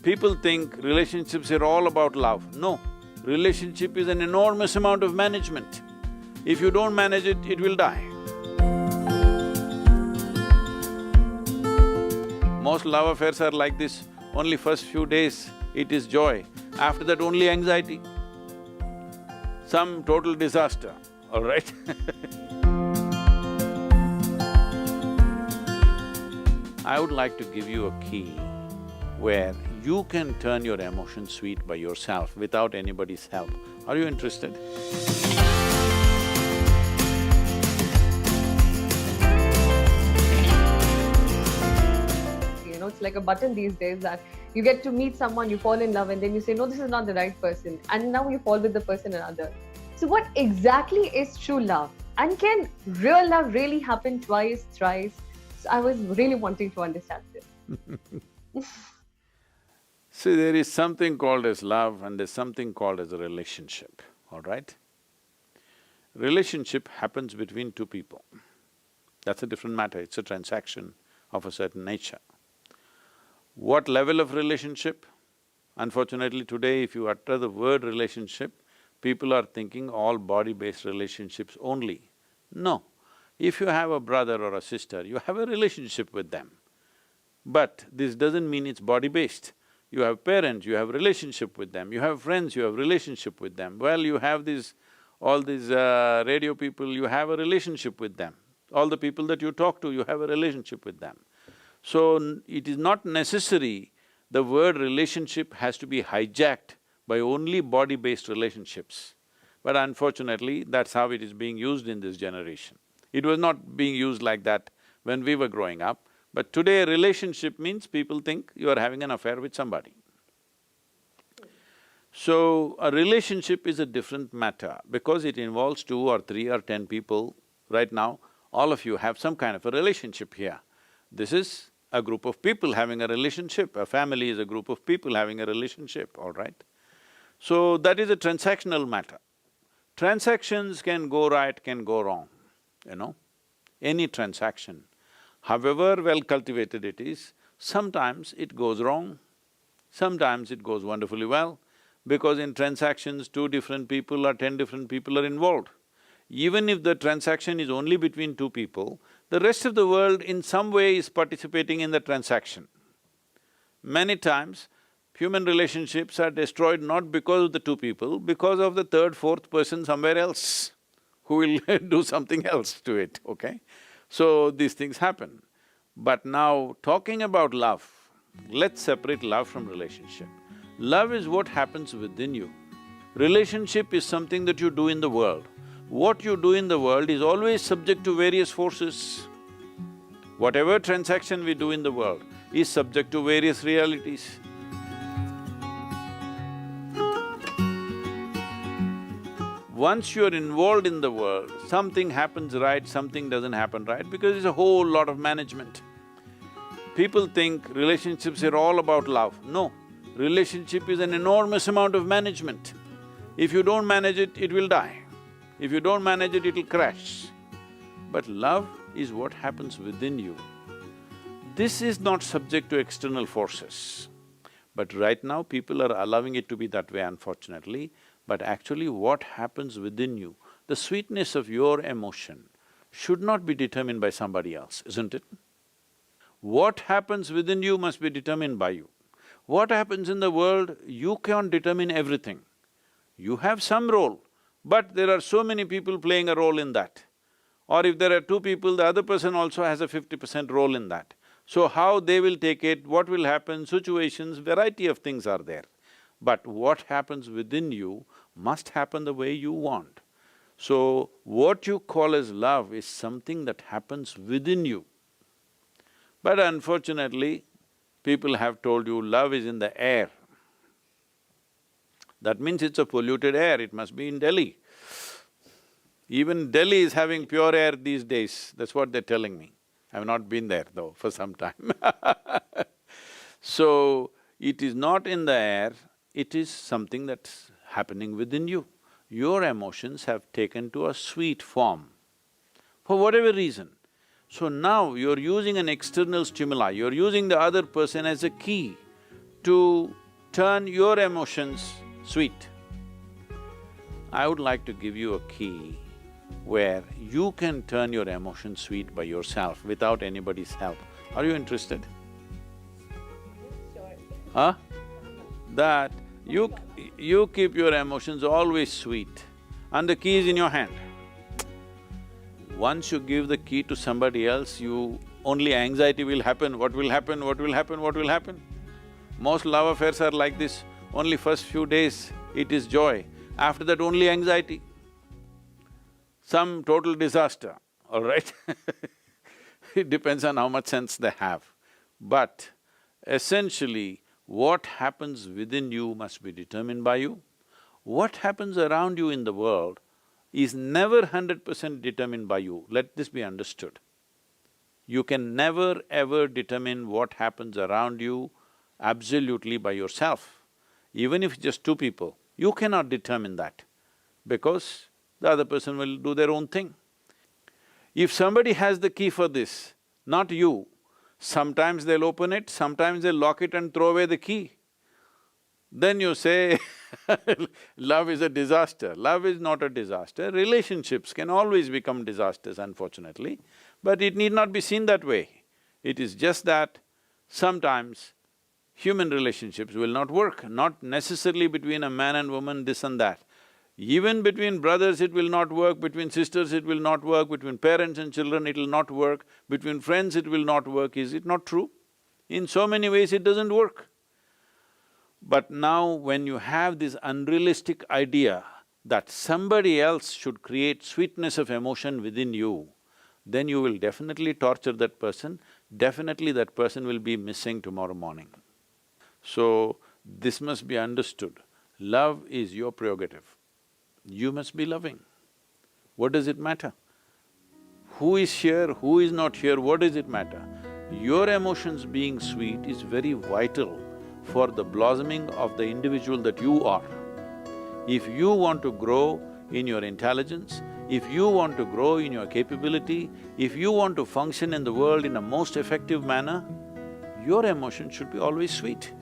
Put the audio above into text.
People think relationships are all about love. No, relationship is an enormous amount of management. If you don't manage it, it will die. Most love affairs are like this, only first few days it is joy, after that only anxiety. Some total disaster, all right? I would like to give you a key where you can turn your emotions sweet by yourself without anybody's help. Are you interested? You know, it's like a button these days that you get to meet someone, you fall in love, and then you say, no, this is not the right person, and now you fall with the person another. So what exactly is true love? And can real love really happen twice, thrice? So I was really wanting to understand this. See, there is something called as love and there's something called as a relationship, all right? Relationship happens between two people. That's a different matter, it's a transaction of a certain nature. What level of relationship? Unfortunately today, if you utter the word relationship, people are thinking all body-based relationships only. No, if you have a brother or a sister, you have a relationship with them. But this doesn't mean it's body-based. You have parents, you have relationship with them, you have friends, you have relationship with them. Well, you have all these radio people, you have a relationship with them. All the people that you talk to, you have a relationship with them. So, it is not necessary the word relationship has to be hijacked by only body-based relationships. But unfortunately, that's how it is being used in this generation. It was not being used like that when we were growing up. But today, relationship means people think you are having an affair with somebody. So, a relationship is a different matter because it involves 2 or 3 or 10 people. Right now, all of you have some kind of a relationship here. This is a group of people having a relationship, a family is a group of people having a relationship, all right? So, that is a transactional matter. Transactions can go right, can go wrong, you know, any transaction. However well cultivated it is, sometimes it goes wrong, sometimes it goes wonderfully well, because in transactions 2 different people or 10 different people are involved. Even if the transaction is only between 2 people, the rest of the world in some way is participating in the transaction. Many times, human relationships are destroyed not because of the 2 people, because of the 3rd, 4th person somewhere else who will do something else to it, okay? So, these things happen. But now, talking about love, let's separate love from relationship. Love is what happens within you. Relationship is something that you do in the world. What you do in the world is always subject to various forces. Whatever transaction we do in the world is subject to various realities. Once you're involved in the world, something happens right, something doesn't happen right, because it's a whole lot of management. People think relationships are all about love. No, relationship is an enormous amount of management. If you don't manage it, it will die. If you don't manage it, it'll crash. But love is what happens within you. This is not subject to external forces. But right now, people are allowing it to be that way, unfortunately. But actually what happens within you, the sweetness of your emotion should not be determined by somebody else, isn't it? What happens within you must be determined by you. What happens in the world, you can't determine everything. You have some role, but there are so many people playing a role in that. Or if there are 2 people, the other person also has a 50% role in that. So how they will take it, what will happen, situations, variety of things are there. But what happens within you must happen the way you want. So, what you call as love is something that happens within you. But unfortunately, people have told you love is in the air. That means it's a polluted air, it must be in Delhi. Even Delhi is having pure air these days, that's what they're telling me. I've not been there though for some time So, it is not in the air, it is something that's happening within you. Your emotions have taken to a sweet form, for whatever reason. So now you're using an external stimuli, you're using the other person as a key to turn your emotions sweet. I would like to give you a key where you can turn your emotions sweet by yourself without anybody's help. Are you interested? Sure. Huh? That you keep your emotions always sweet and the key is in your hand. Once you give the key to somebody else, only anxiety will happen, what will happen, what will happen, what will happen. Most love affairs are like this, only first few days it is joy, after that only anxiety. Some total disaster, all right? It depends on how much sense they have. But essentially, what happens within you must be determined by you. What happens around you in the world is never 100% determined by you, let this be understood. You can never ever determine what happens around you absolutely by yourself. Even if just two people, you cannot determine that because the other person will do their own thing. If somebody has the key for this, not you, sometimes they'll open it, sometimes they'll lock it and throw away the key. Then you say, love is a disaster. Love is not a disaster. Relationships can always become disasters, unfortunately, but it need not be seen that way. It is just that sometimes human relationships will not work, not necessarily between a man and woman, this and that. Even between brothers it will not work, between sisters it will not work, between parents and children it will not work, between friends it will not work, is it not true? In so many ways it doesn't work. But now when you have this unrealistic idea that somebody else should create sweetness of emotion within you, then you will definitely torture that person, definitely that person will be missing tomorrow morning. So, this must be understood. Love is your prerogative. You must be loving. What does it matter? Who is here, who is not here, what does it matter? Your emotions being sweet is very vital for the blossoming of the individual that you are. If you want to grow in your intelligence, if you want to grow in your capability, if you want to function in the world in a most effective manner, your emotion should be always sweet.